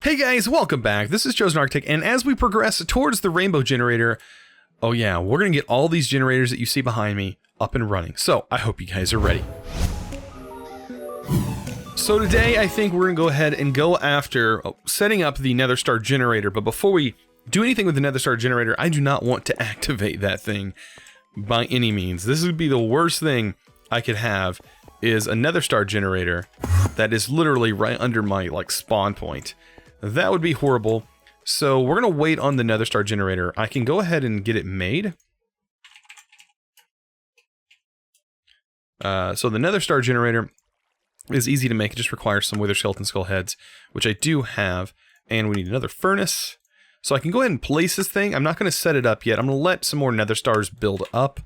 Hey guys, welcome back. This is Chosen Arctic, and as we progress towards the rainbow generator, oh yeah, we're going to get all these generators that you see behind me up and running. So, I hope you guys are ready. So today, I think we're going to go ahead and go after setting up the Nether Star generator, but before we do anything with the Nether Star generator, I do not want to activate that thing by any means. This would be the worst thing I could have, is a Nether Star generator that is literally right under my spawn point. That would be horrible. So we're going to wait on the Nether Star generator. I can go ahead and get it made. So the Nether Star generator is easy to make. It just requires some Wither Skeleton Skull heads, which I do have. And we need another furnace. So I can go ahead and place this thing. I'm not going to set it up yet. I'm going to let some more Nether Stars build up.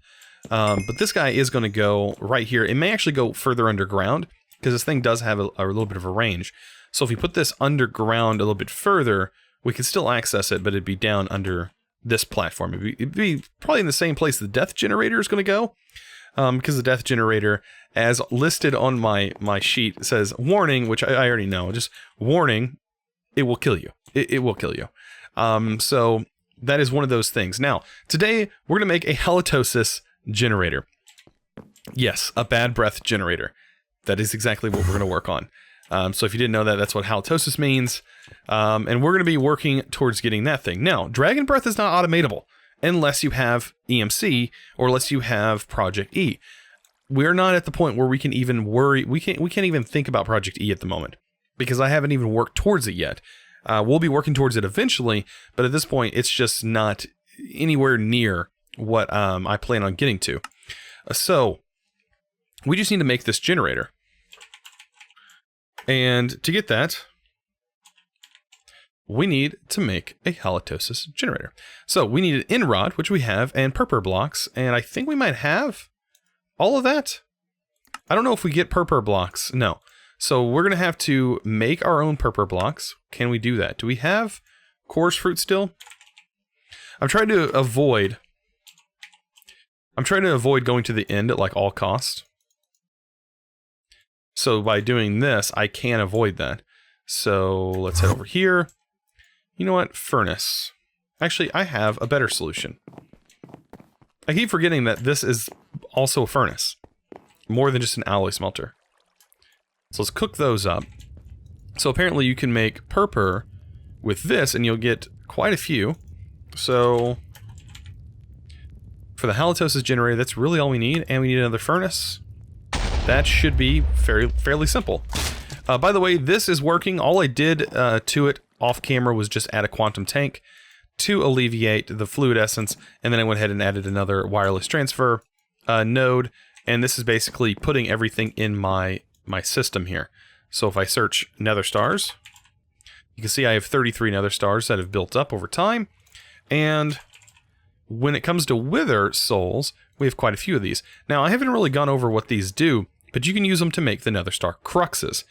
But this guy is going to go right here. It may actually go further underground, because this thing does have a little bit of a range. So if we put this underground a little bit further, we can still access it, but it'd be down under this platform. It'd be probably in the same place the death generator is going to go, because the death generator, as listed on my sheet, says warning, which I already know. Just warning, it will kill you. It will kill you. So that is one of those things. Now, today we're going to make a halitosis generator. Yes, a bad breath generator. That is exactly what we're going to work on. So if you didn't know that, that's what halitosis means. And we're going to be working towards getting that thing. Now, dragon breath is not automatable unless you have EMC or unless you have Project E. We're not at the point where we can even worry. We can't even think about Project E at the moment because I haven't even worked towards it yet. We'll be working towards it eventually, but at this point, it's just not anywhere near what I plan on getting to. So we just need to make this generator. And to get that, we need to make a halitosis generator. So we need an in rod, which we have, and purpur blocks, and I think we might have all of that. I don't know if we get purpur blocks. No. So we're going to have to make our own purpur blocks. Can we do that? Do we have coarse fruit still? I'm trying to avoid going to the end at all costs. So by doing this, I can avoid that. So let's head over here. You know what? Furnace. Actually, I have a better solution. I keep forgetting that this is also a furnace. More than just an alloy smelter. So let's cook those up. So apparently you can make purpur with this and you'll get quite a few. So for the halitosis generator, that's really all we need. And we need another furnace. That should be fairly simple. By the way, this is working. All I did to it off camera was just add a quantum tank to alleviate the fluid essence, and then I went ahead and added another wireless transfer node, and this is basically putting everything in my system here. So if I search Nether Stars, you can see I have 33 Nether Stars that have built up over time, and when it comes to Wither Souls, we have quite a few of these. Now, I haven't really gone over what these do, but you can use them to make the Nether Star Cruxes.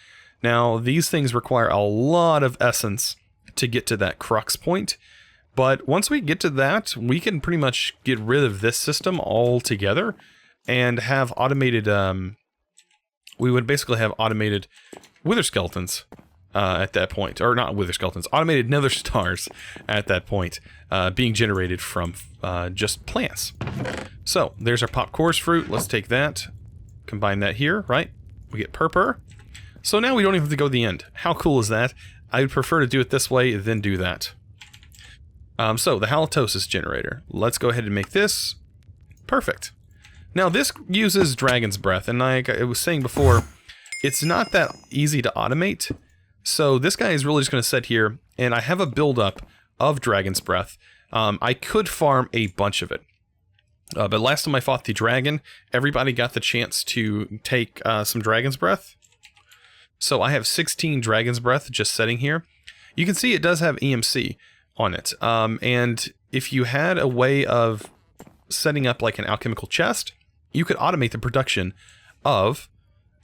Now, these things require a lot of essence to get to that Crux point, but once we get to that, we can pretty much get rid of this system altogether and have automated, we would basically have automated Wither Skeletons at that point, or not Wither Skeletons, automated Nether Stars at that point, being generated from just plants. So, there's our pop coarse fruit. Let's take that, combine that here, right? We get purpur. So now we don't even have to go to the end. How cool is that? I would prefer to do it this way than do that. So, the halitosis generator. Let's go ahead and make this. Perfect. Now, this uses dragon's breath, and like I was saying before, it's not that easy to automate. So this guy is really just going to sit here, and I have a buildup of dragon's breath. I could farm a bunch of it. But last time I fought the dragon, everybody got the chance to take some dragon's breath. So I have 16 dragon's breath just sitting here. You can see it does have EMC on it. And if you had a way of setting up like an alchemical chest, you could automate the production of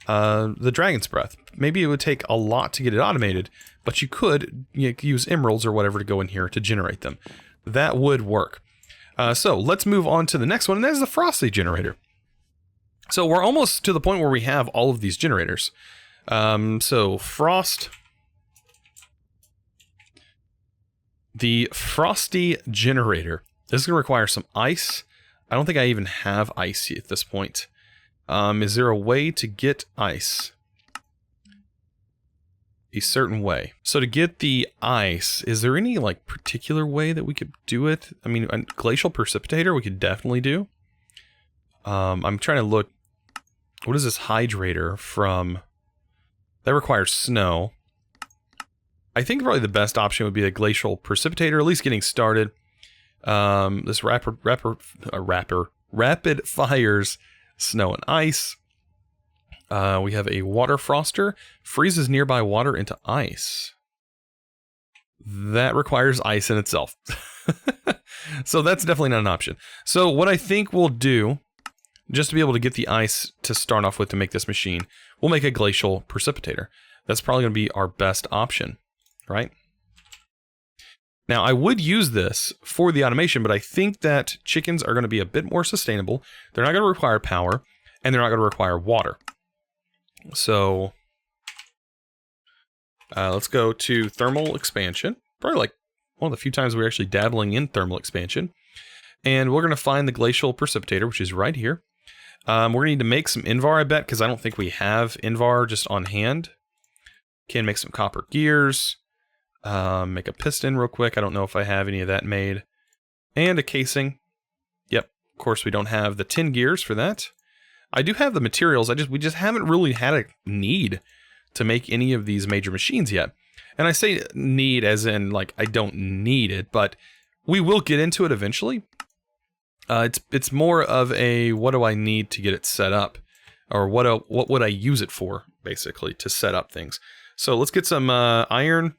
the dragon's breath. Maybe it would take a lot to get it automated, but you could use emeralds or whatever to go in here to generate them. That would work. So let's move on to the next one, and that is the Frosty generator. So we're almost to the point where we have all of these generators. So Frost The Frosty generator. This is going to require some ice. I don't think I even have ice at this point. Is there a way to get ice? A certain way. So to get the ice, is there any like particular way that we could do it? I mean, a glacial precipitator we could definitely do. I'm trying to look. What is this hydrator from? That requires snow. I think probably the best option would be a glacial precipitator, at least getting started. This rapid fires snow and ice. We have a water froster, freezes nearby water into ice. That requires ice in itself. So that's definitely not an option. So what I think we'll do, just to be able to get the ice to start off with to make this machine, we'll make a glacial precipitator. That's probably going to be our best option, right? Now, I would use this for the automation, but I think that chickens are going to be a bit more sustainable. They're not going to require power, and they're not going to require water. So, let's go to thermal expansion. Probably like one of the few times we're actually dabbling in thermal expansion. And we're going to find the glacial precipitator, which is right here. We're going to need to make some Invar, I bet, because I don't think we have Invar just on hand. Can make some copper gears. Make a piston real quick. I don't know if I have any of that made. And a casing. Yep, of course we don't have the tin gears for that. I do have the materials, we just haven't really had a need to make any of these major machines yet. And I say need as in, like, I don't need it, but we will get into it eventually. It's more of a, what do I need to get it set up? Or what would I use it for, basically, to set up things. So let's get some iron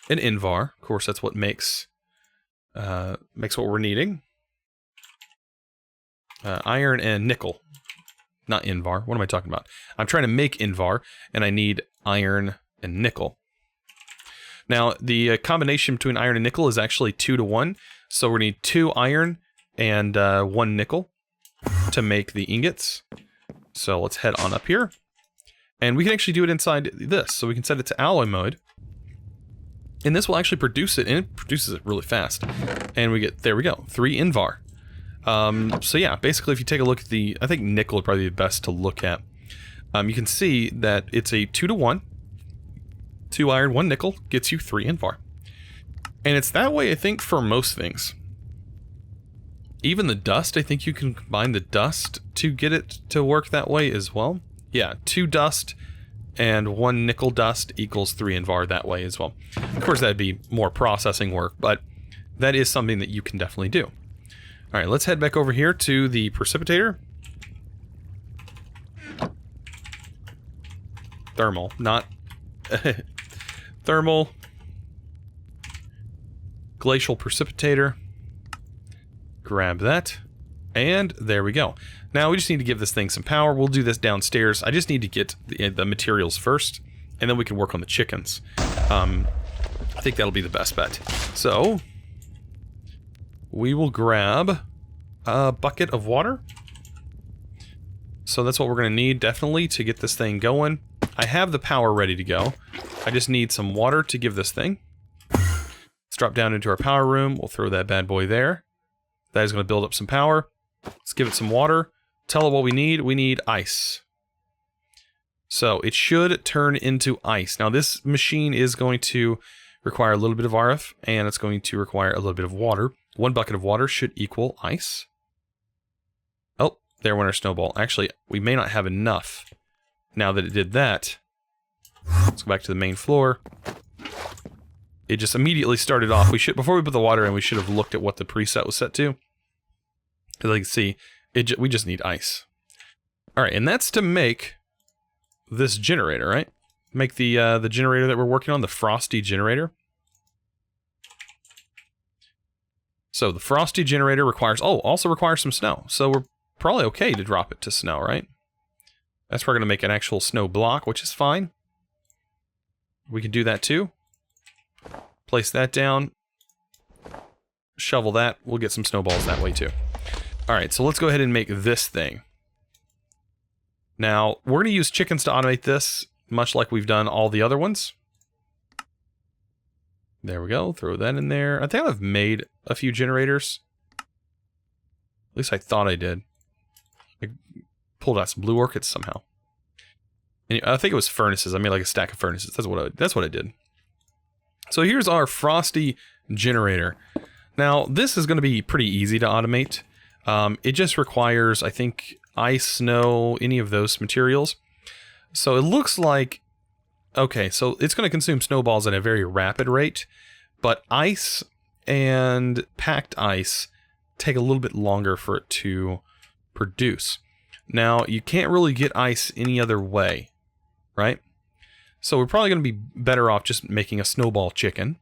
and Invar. Of course, that's what makes what we're needing. Iron and nickel. Not Invar. What am I talking about? I'm trying to make Invar, and I need iron and nickel. Now, the combination between iron and nickel is actually 2 to 1. So we're going to need 2 iron and 1 nickel to make the ingots. So let's head on up here. And we can actually do it inside this. So we can set it to alloy mode. And this will actually produce it, and it produces it really fast. And we get, there we go, 3 Invar. So yeah, basically if you take a look at the, I think nickel would probably be the best to look at. You can see that it's a 2 to 1. 2 iron, 1 nickel gets you 3 Invar. And it's that way, I think, for most things. Even the dust, I think you can combine the dust to get it to work that way as well. Yeah, 2 dust and 1 nickel dust equals 3 Invar that way as well. Of course, that'd be more processing work, but that is something that you can definitely do. Alright, let's head back over here to the precipitator. Thermal, not... Thermal. Glacial precipitator. Grab that. And there we go. Now we just need to give this thing some power. We'll do this downstairs. I just need to get the materials first, and then we can work on the chickens. I think that'll be the best bet. So... we will grab a bucket of water. So that's what we're going to need, definitely, to get this thing going. I have the power ready to go. I just need some water to give this thing. Let's drop down into our power room. We'll throw that bad boy there. That is going to build up some power. Let's give it some water. Tell it what we need. We need ice. So it should turn into ice. Now this machine is going to require a little bit of RF, and it's going to require a little bit of water. 1 bucket of water should equal ice. Oh, there went our snowball. Actually, we may not have enough. Now that it did that, let's go back to the main floor. It just immediately started off. Before we put the water in, we should have looked at what the preset was set to. As you can see, we just need ice. All right, and that's to make this generator, right? Make the generator that we're working on, the Frosty generator. So the Frosty generator also requires some snow. So we're probably okay to drop it to snow, right? That's where we're going to make an actual snow block, which is fine. We can do that too. Place that down. Shovel that. We'll get some snowballs that way too. Alright, so let's go ahead and make this thing. Now, we're going to use chickens to automate this, much like we've done all the other ones. There we go. Throw that in there. I think I've made a few generators. At least I thought I did. I pulled out some blue orchids somehow. And I think it was furnaces. I made like a stack of furnaces. That's what I did. So here's our Frosty generator. Now this is going to be pretty easy to automate. It just requires, I think, ice, snow, any of those materials. So it looks like, okay, so it's going to consume snowballs at a very rapid rate, but ice and packed ice take a little bit longer for it to produce. Now, you can't really get ice any other way, right? So we're probably going to be better off just making a snowball chicken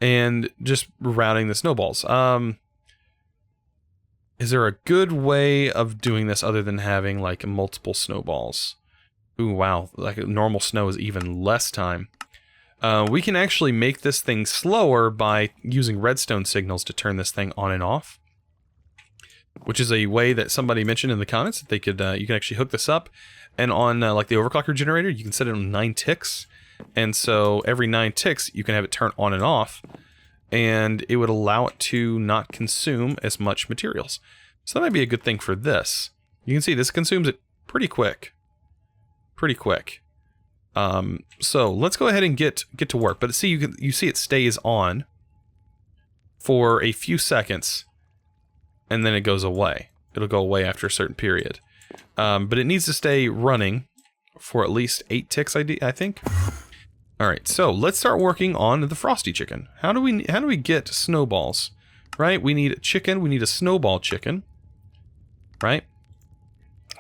and just routing the snowballs. Is there a good way of doing this other than having like multiple snowballs? Ooh, wow. Like normal snow is even less time. We can actually make this thing slower by using redstone signals to turn this thing on and off, which is a way that somebody mentioned in the comments that they could, you can actually hook this up. And on like the overclocker generator, you can set it on 9 ticks. And so every 9 ticks, you can have it turn on and off. And it would allow it to not consume as much materials. So that might be a good thing for this. You can see this consumes it pretty quick. Pretty quick. So let's go ahead and get to work. But see, you see it stays on for a few seconds, and then it goes away. It'll go away after a certain period. But it needs to stay running for at least 8 ticks, I think. Alright, so let's start working on the Frosty chicken. How do we get snowballs? Right? We need chicken, we need a snowball chicken. Right?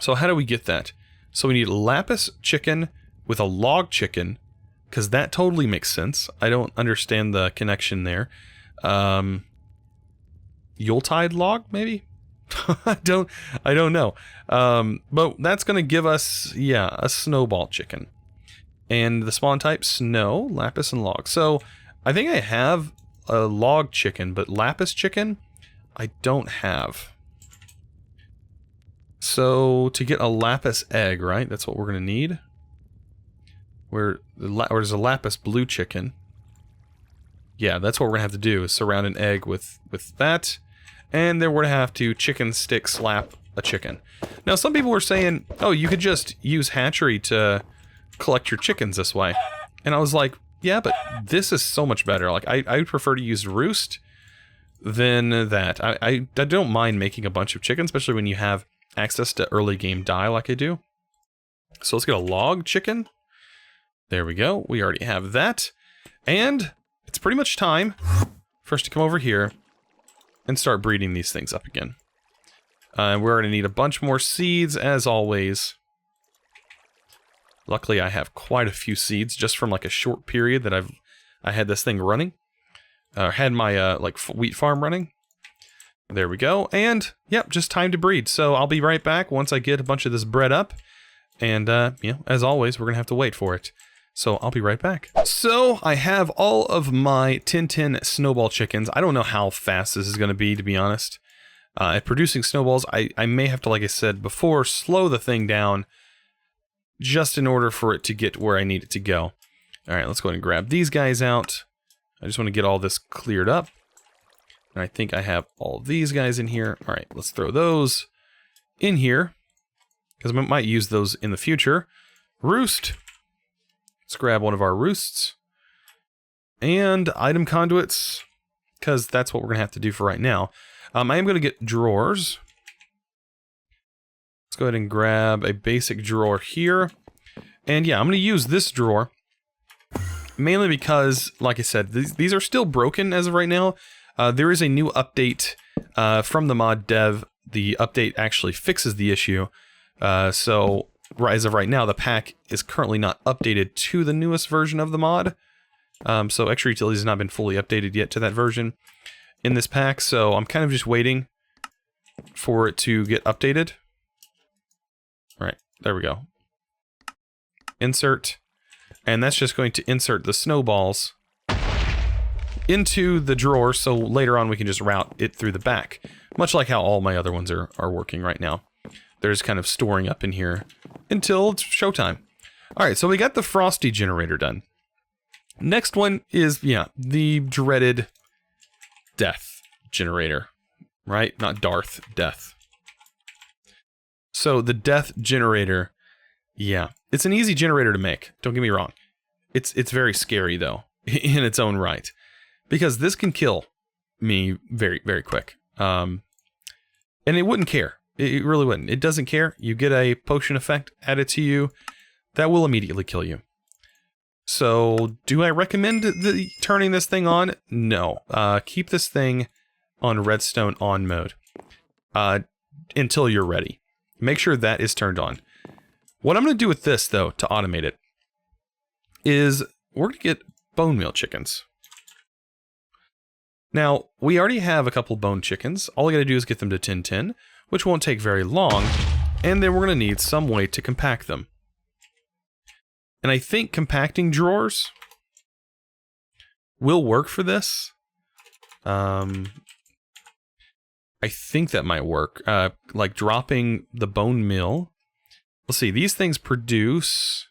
So how do we get that? So we need lapis chicken with a log chicken, because that totally makes sense. I don't understand the connection there. Yuletide log, maybe? I don't know. But that's going to give us, yeah, a snowball chicken. And the spawn type, snow, lapis, and log. So I think I have a log chicken, but lapis chicken, I don't have. So to get a lapis egg, right? That's what we're going to need. Where's a lapis blue chicken? Yeah, that's what we're going to have to do, is surround an egg with that. And then we're going to have to chicken stick slap a chicken. Now, some people were saying, oh, you could just use hatchery to collect your chickens this way. And I was like, yeah, but this is so much better. Like, I would prefer to use roost than that. I don't mind making a bunch of chickens, especially when you have access to early game dye like I do. So let's get a log chicken. There we go. We already have that. And it's pretty much time for us to come over here and start breeding these things up again. We're going to need a bunch more seeds, as always. Luckily, I have quite a few seeds just from like a short period that I had this thing running. Had my like wheat farm running. There we go. And yep, just time to breed. So I'll be right back once I get a bunch of this bred up. And you know, as always, we're gonna have to wait for it. So I'll be right back. So I have all of my 10-10 snowball chickens. I don't know how fast this is gonna be, to be honest. At producing snowballs, I may have to, like I said before, slow the thing down just in order for it to get where I need it to go. Alright, let's go ahead and grab these guys out. I just want to get all this cleared up. And I think I have all these guys in here. Alright, let's throw those in here, because I might use those in the future. Roost. Let's grab one of our roosts. And item conduits, because that's what we're going to have to do for right now. I am going to get drawers. Let's go ahead and grab a basic drawer here. And yeah, I'm going to use this drawer. Mainly because, like I said, these are still broken as of right now. There is a new update from the mod dev. The update actually fixes the issue. So as of right now, the pack is currently not updated to the newest version of the mod. So Extra Utilities has not been fully updated yet to that version in this pack. So I'm kind of just waiting for it to get updated. All right, there we go. Insert. And that's just going to insert the snowballs into the drawer, so later on we can just route it through the back. Much like how all my other ones are working right now. They're just kind of storing up in here until it's showtime. Alright, so we got the Frosty generator done. Next one is, yeah, the dreaded death generator, right? Not Darth, death. So the death generator, yeah, it's an easy generator to make. Don't get me wrong. It's very scary though, in its own right, because this can kill me very, very quick. And it wouldn't care. It really wouldn't. It doesn't care. You get a potion effect added to you, that will immediately kill you. So, do I recommend turning this thing on? No. Keep this thing on redstone on mode until you're ready. Make sure that is turned on. What I'm going to do with this, though, to automate it, is we're going to get bone meal chickens. Now, we already have a couple bone chickens. All we got to do is get them to 1010, which won't take very long, and then we're going to need some way to compact them. And I think compacting drawers will work for this. I think that might work. Like dropping the bone meal. Let's see, these things produce...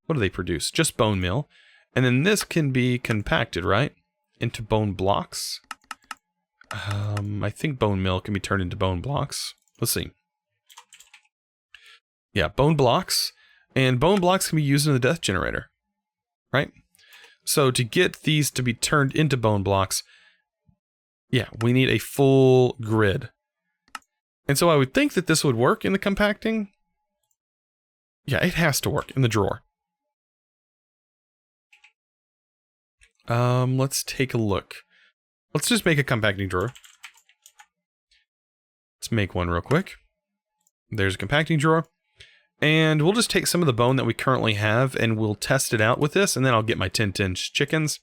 What do they produce? Just bone meal. And then this can be compacted, right? Into bone blocks. I think bone meal can be turned into bone blocks. Let's see. Yeah, bone blocks. And bone blocks can be used in the death generator, right? So to get these to be turned into bone blocks, yeah, we need a full grid. And so I would think that this would work in the compacting. Yeah, it has to work in the drawer. Let's take a look. Let's just make a compacting drawer. Let's make one real quick. There's a compacting drawer. And we'll just take some of the bone that we currently have and we'll test it out with this, and then I'll get my 1010 chickens.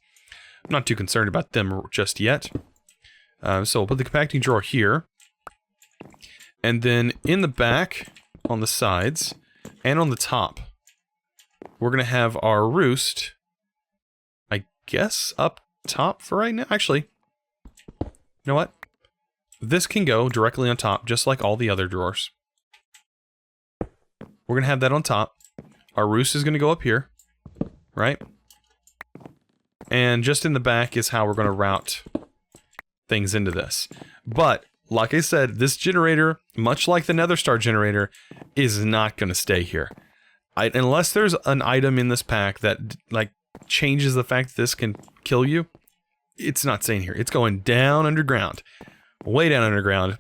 I'm not too concerned about them just yet. So we'll put the compacting drawer here. And then in the back, on the sides, and on the top, we're going to have our roost, I guess, up top for right now. Actually, you know what? This can go directly on top, just like all the other drawers. We're going to have that on top. Our roost is going to go up here, right? And just in the back is how we're going to route things into this. But, like I said, this generator, much like the Nether Star generator, is not going to stay here. Unless there's an item in this pack that, like, changes the fact that this can kill you, it's not staying here. It's going down underground. Way down underground.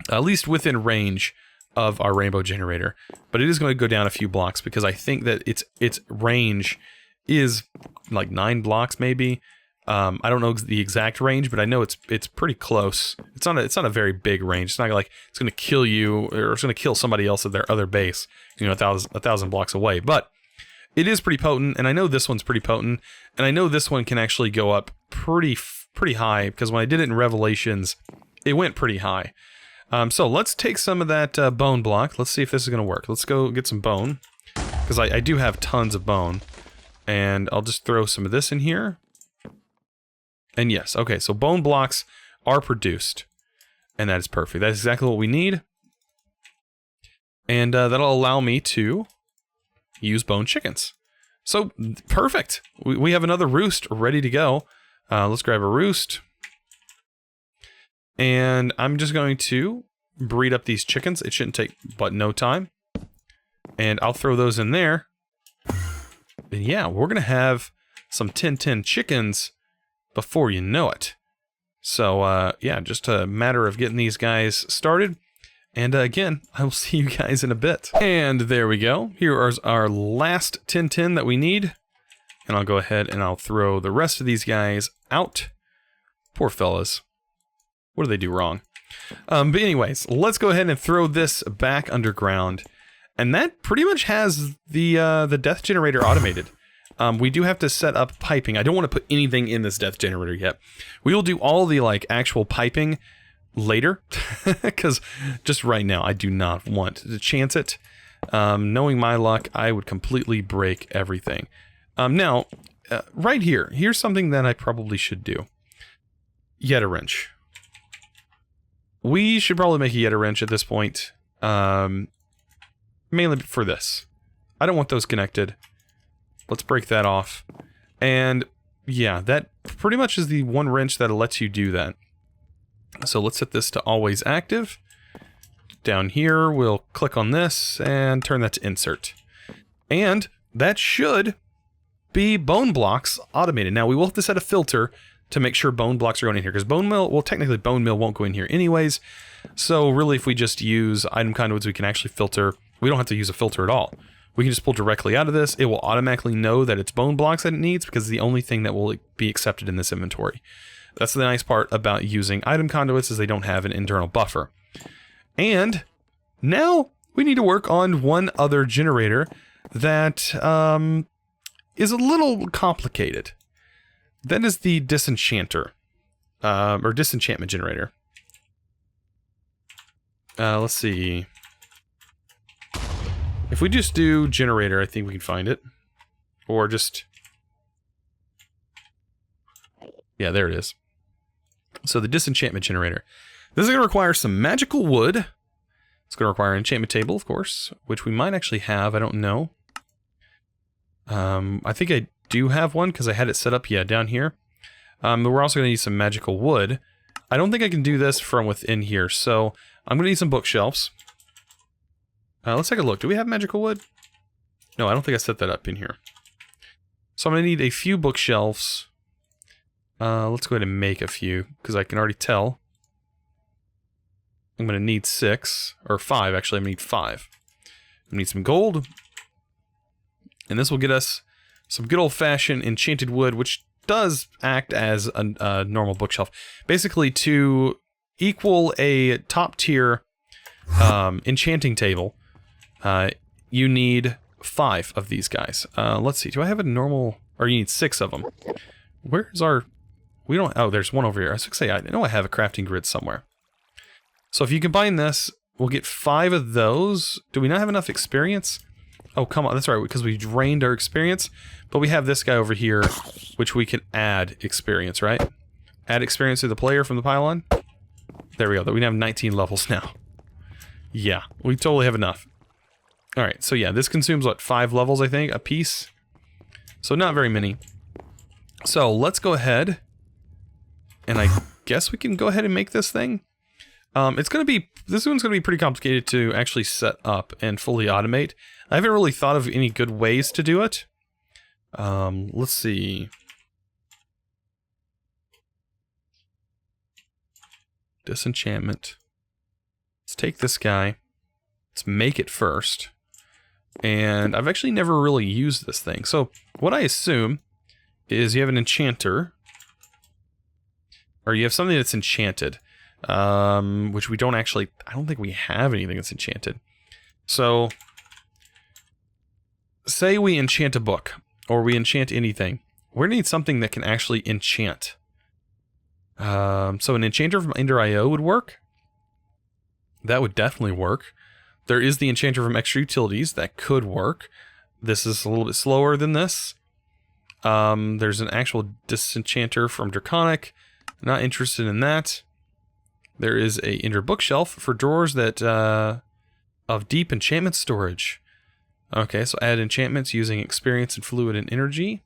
At least within range of our rainbow generator, but it is going to go down a few blocks because I think that its range is like 9 blocks maybe. I don't know the exact range, but I know it's pretty close. It's not a very big range. It's not like it's going to kill you or it's going to kill somebody else at their other base, you know, a thousand blocks away. But it is pretty potent, and I know this one's pretty potent, and I know this one can actually go up pretty high because when I did it in Revelations, it went pretty high. So let's take some of that bone block. Let's see if this is going to work. Let's go get some bone, because I do have tons of bone. And I'll just throw some of this in here. And yes, okay, so bone blocks are produced. And that is perfect. That is exactly what we need. And that'll allow me to use bone chickens. So, perfect. We have another roost ready to go. Let's grab a roost. And I'm just going to breed up these chickens. It shouldn't take but no time. And I'll throw those in there. And yeah, we're going to have some 1010 chickens before you know it. So, yeah, just a matter of getting these guys started. And again, I will see you guys in a bit. And there we go. Here is our last 1010 that we need. And I'll go ahead and I'll throw the rest of these guys out. Poor fellas. What do they do wrong? But anyways, let's go ahead and throw this back underground. And that pretty much has the death generator automated. We do have to set up piping. I don't want to put anything in this death generator yet. We will do all the like actual piping later. Because just right now, I do not want to chance it. Knowing my luck, I would completely break everything. Now, right here, here's something that I probably should do. Yeta wrench. We should probably make a Yeta wrench at this point. Mainly for this. I don't want those connected. Let's break that off. And yeah, that pretty much is the one wrench that lets you do that. So let's set this to always active. Down here, we'll click on this and turn that to insert. And that should be bone blocks automated. Now, we will have to set a filter to make sure bone blocks are going in here, because bone meal, well, technically bone meal won't go in here anyways. So really, if we just use item conduits, we can actually filter. We don't have to use a filter at all. We can just pull directly out of this. It will automatically know that it's bone blocks that it needs, because it's the only thing that will be accepted in this inventory. That's the nice part about using item conduits, is they don't have an internal buffer. And now we need to work on one other generator that is a little complicated. That is the Disenchanter, or Disenchantment generator. Let's see. If we just do generator, I think we can find it. Or just... yeah, there it is. So the Disenchantment generator. This is going to require some magical wood. It's going to require an enchantment table, of course, which we might actually have. I don't know. I think I do have one because I had it set up, yeah, down here. But we're also going to need some magical wood. I don't think I can do this from within here, so I'm going to need some bookshelves. Let's take a look. Do we have magical wood? No, I don't think I set that up in here. So I'm going to need a few bookshelves. Let's go ahead and make a few, because I can already tell. I'm going to need 6, or 5, actually. I'm going to need 5. I need some gold. And this will get us some good old-fashioned enchanted wood, which does act as a normal bookshelf. Basically, to equal a top-tier enchanting table, you need 5 of these guys. Let's see. Do I have a normal... or you need 6 of them. Where's our... we don't... oh, there's one over here. I was going to say, I know I have a crafting grid somewhere. So if you combine this, we'll get 5 of those. Do we not have enough experience? Oh, come on. That's right, because we drained our experience. But we have this guy over here, which we can add experience, right? Add experience to the player from the pylon. There we go. We have 19 levels now. Yeah, we totally have enough. Alright, so yeah, this consumes, what, 5 levels, I think, a piece? So not very many. So let's go ahead, and I guess we can go ahead and make this thing. It's going to be, this one's going to be pretty complicated to actually set up and fully automate. I haven't really thought of any good ways to do it. Let's see. Disenchantment. Let's take this guy. Let's make it first. And I've actually never really used this thing. So what I assume is you have an enchanter. Or you have something that's enchanted. Which we don't actually... I don't think we have anything that's enchanted. So, say we enchant a book, or we enchant anything. We're going to need something that can actually enchant. So an enchanter from Ender.io would work. That would definitely work. There is the enchanter from Extra Utilities. That could work. This is a little bit slower than this. There's an actual disenchanter from Draconic. Not interested in that. There is a Ender bookshelf for drawers that of deep enchantment storage. Okay, so add enchantments using experience and fluid and energy.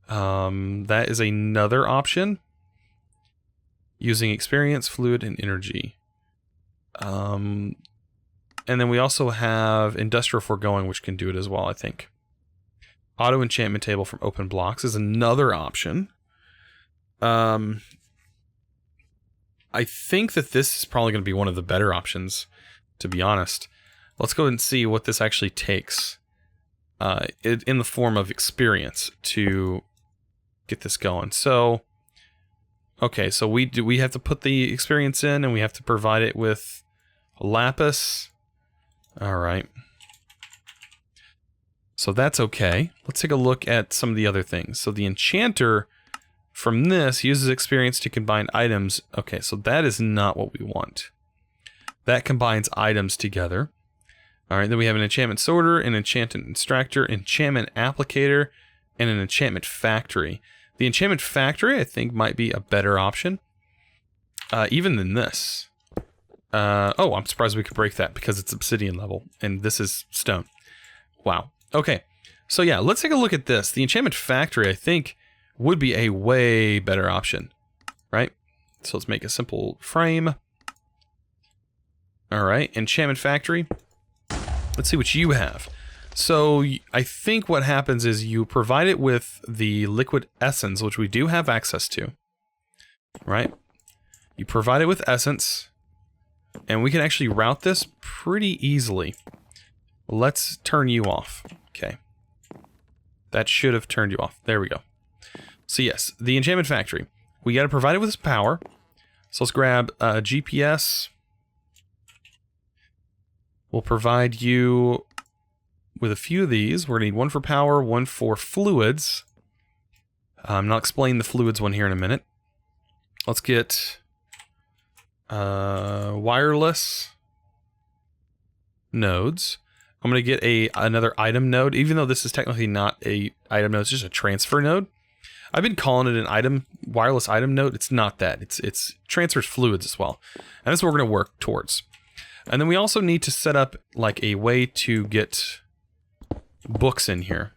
That is another option. Using experience, fluid, and energy. And then we also have Industrial Foregoing, which can do it as well, I think. Auto enchantment table from Open Blocks is another option. I think that this is probably going to be one of the better options, to be honest. Let's go ahead and see what this actually takes in the form of experience to get this going. So, okay, so we have to put the experience in, and we have to provide it with a lapis. All right. So that's okay. Let's take a look at some of the other things. So the enchanter from this uses experience to combine items. Okay, so that is not what we want. That combines items together. All right, then we have an enchantment sorter, an enchantment extractor, enchantment applicator, and an enchantment factory. The enchantment factory, I think, might be a better option, even than this. Oh, I'm surprised we could break that because it's obsidian level, and this is stone. Wow. Okay, So yeah, let's take a look at this. The enchantment factory, I think, would be a way better option, right? So let's make a simple frame. All right, enchantment factory. Let's see what you have. So I think what happens is you provide it with the liquid essence, which we do have access to, right? You provide it with essence, and we can actually route this pretty easily. Let's turn you off. Okay. That should have turned you off. There we go. So yes, the enchantment factory. We got to provide it with some power. So let's grab GPS. We'll provide you with a few of these. We're going to need one for power, one for fluids. I'm not explaining the fluids one here in a minute. Let's get wireless nodes. I'm going to get another item node, even though this is technically not a item node, it's just a transfer node. I've been calling it an wireless item node. It's not that. It's transfers fluids as well. And that's what we're going to work towards. And then we also need to set up like a way to get books in here.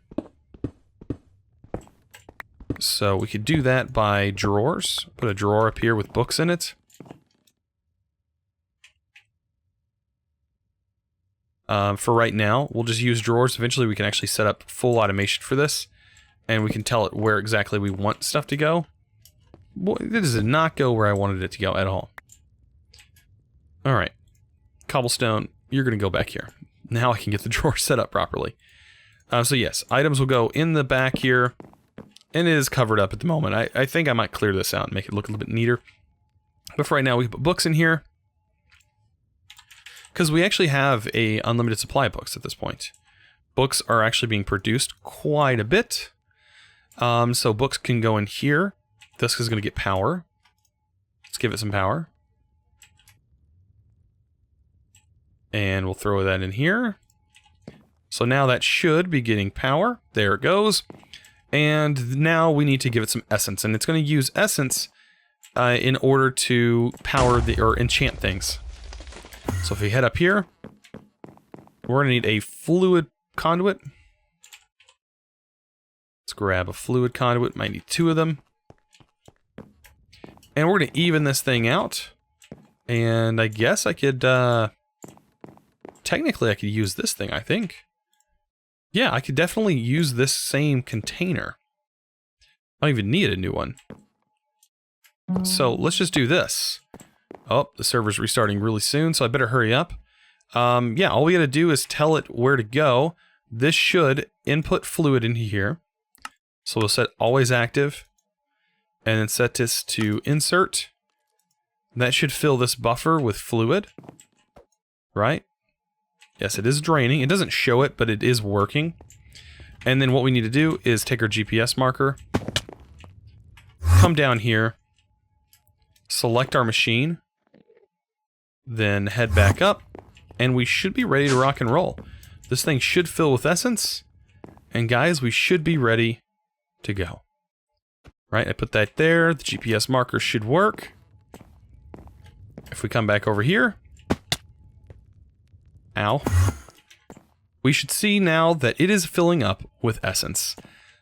So we could do that by drawers. Put a drawer up here with books in it. For right now, we'll just use drawers. Eventually we can actually set up full automation for this. And we can tell it where exactly we want stuff to go. Boy, this did not go where I wanted it to go at all. Alright. Cobblestone, you're going to go back here. Now I can get the drawer set up properly. So yes, items will go in the back here. And it is covered up at the moment. I think I might clear this out and make it look a little bit neater. But for right now, we can put books in here. Because we actually have a unlimited supply of books at this point. Books are actually being produced quite a bit. So books can go in here. This is going to get power. Let's give it some power. And we'll throw that in here. So now that should be getting power. There it goes. And now we need to give it some essence. And it's going to use essence in order to power or enchant things. So if we head up here, we're going to need a fluid conduit. Let's grab a fluid conduit. Might need 2 of them. And we're going to even this thing out. And I guess I could... technically, I could use this thing, I think. Yeah, I could definitely use this same container. I don't even need a new one. So let's just do this. Oh, the server's restarting really soon, so I better hurry up. Yeah, all we gotta do is tell it where to go. This should input fluid into here. So we'll set always active. And then set this to insert. That should fill this buffer with fluid. Right? Yes, it is draining. It doesn't show it, but it is working. And then what we need to do is take our GPS marker. Come down here. Select our machine. Then head back up. And we should be ready to rock and roll. This thing should fill with essence. And guys, we should be ready to go. Right, I put that there. The GPS marker should work. If we come back over here. Ow. We should see now that it is filling up with essence.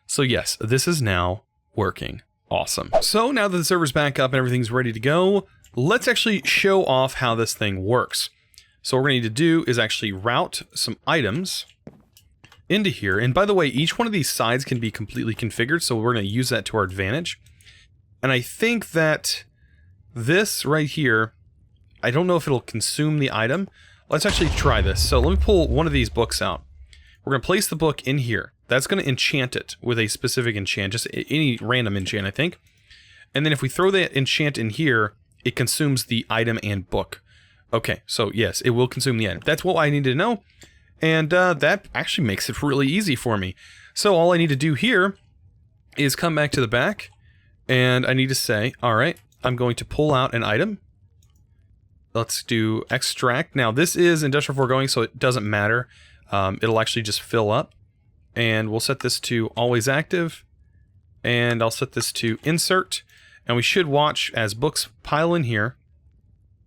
So yes, this is now working. Awesome. So now that the server's back up and everything's ready to go, let's actually show off how this thing works. So what we're going to need to do is actually route some items into here. And by the way, each one of these sides can be completely configured, so we're going to use that to our advantage. And I think that this right here, I don't know if it'll consume the item. Let's actually try this. So let me pull one of these books out. We're going to place the book in here. That's going to enchant it with a specific enchant, just any random enchant, I think. And then if we throw that enchant in here, it consumes the item and book. Okay, so yes, it will consume the item. That's what I need to know. And that actually makes it really easy for me. So all I need to do here is come back to the back. And I need to say, all right, I'm going to pull out an item. Let's do extract. Now this is industrial foregoing, so it doesn't matter. It'll actually just fill up. And we'll set this to always active. And I'll set this to insert. And we should watch as books pile in here.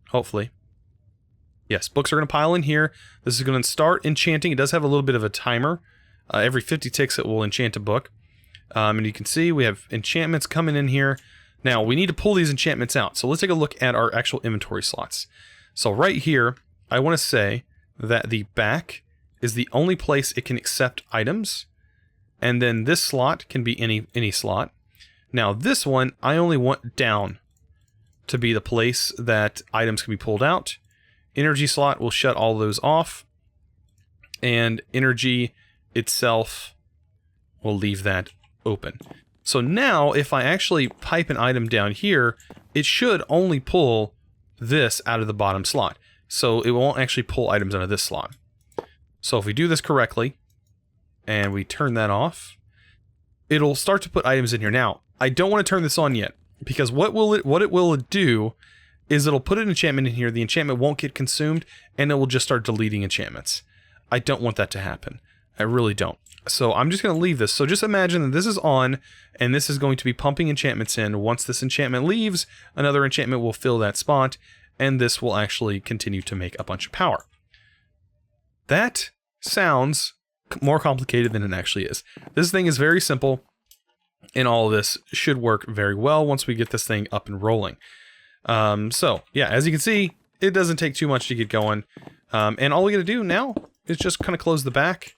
Hopefully. Yes, books are going to pile in here. This is going to start enchanting. It does have a little bit of a timer. Every 50 ticks it will enchant a book. And you can see we have enchantments coming in here. Now, we need to pull these enchantments out. So let's take a look at our actual inventory slots. So right here, I want to say that the back is the only place it can accept items. And then this slot can be any slot. Now, this one, I only want down to be the place that items can be pulled out. Energy slot will shut all those off. And energy itself will leave that open. So now, if I actually pipe an item down here, it should only pull this out of the bottom slot. So it won't actually pull items out of this slot. So if we do this correctly, and we turn that off, it'll start to put items in here. Now, I don't want to turn this on yet, because what it will do is it'll put an enchantment in here, the enchantment won't get consumed, and it will just start deleting enchantments. I don't want that to happen. I really don't. So I'm just going to leave this. So just imagine that this is on, and this is going to be pumping enchantments in. Once this enchantment leaves, another enchantment will fill that spot, and this will actually continue to make a bunch of power. That sounds more complicated than it actually is. This thing is very simple, and all of this should work very well once we get this thing up and rolling. So, yeah, as you can see, it doesn't take too much to get going. And all we got to do now is just kind of close the back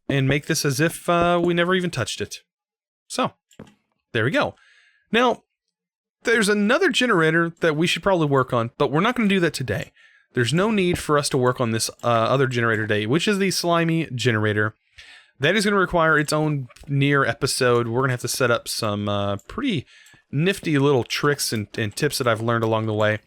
and make this as if we never even touched it. So, there we go. Now, there's another generator that we should probably work on, but we're not going to do that today. There's no need for us to work on this other generator today, which is the slimy generator. That is going to require its own near episode. We're going to have to set up some pretty nifty little tricks and tips that I've learned along the way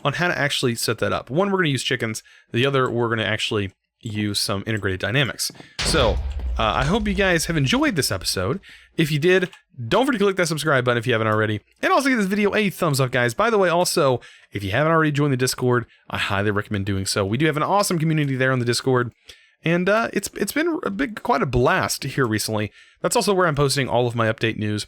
on how to actually set that up. One, we're going to use chickens. The other, we're going to actually use some integrated dynamics. So, I hope you guys have enjoyed this episode. If you did, don't forget to click that subscribe button if you haven't already. And also give this video a thumbs up, guys. By the way, also, if you haven't already joined the Discord, I highly recommend doing so. We do have an awesome community there on the Discord. And it's been quite a blast here recently. That's also where I'm posting all of my update news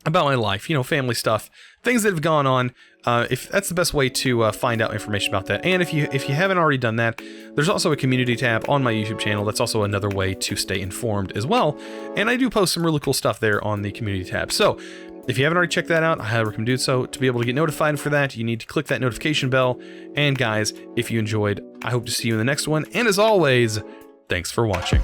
about my life, you know, family stuff, things that have gone on. If that's the best way to find out information about that. And if you haven't already done that, there's also a community tab on my YouTube channel. That's also another way to stay informed as well. And I do post some really cool stuff there on the community tab. So if you haven't already checked that out, I highly recommend doing so. To be able to get notified for that, you need to click that notification bell. And guys, if you enjoyed, I hope to see you in the next one. And as always, thanks for watching.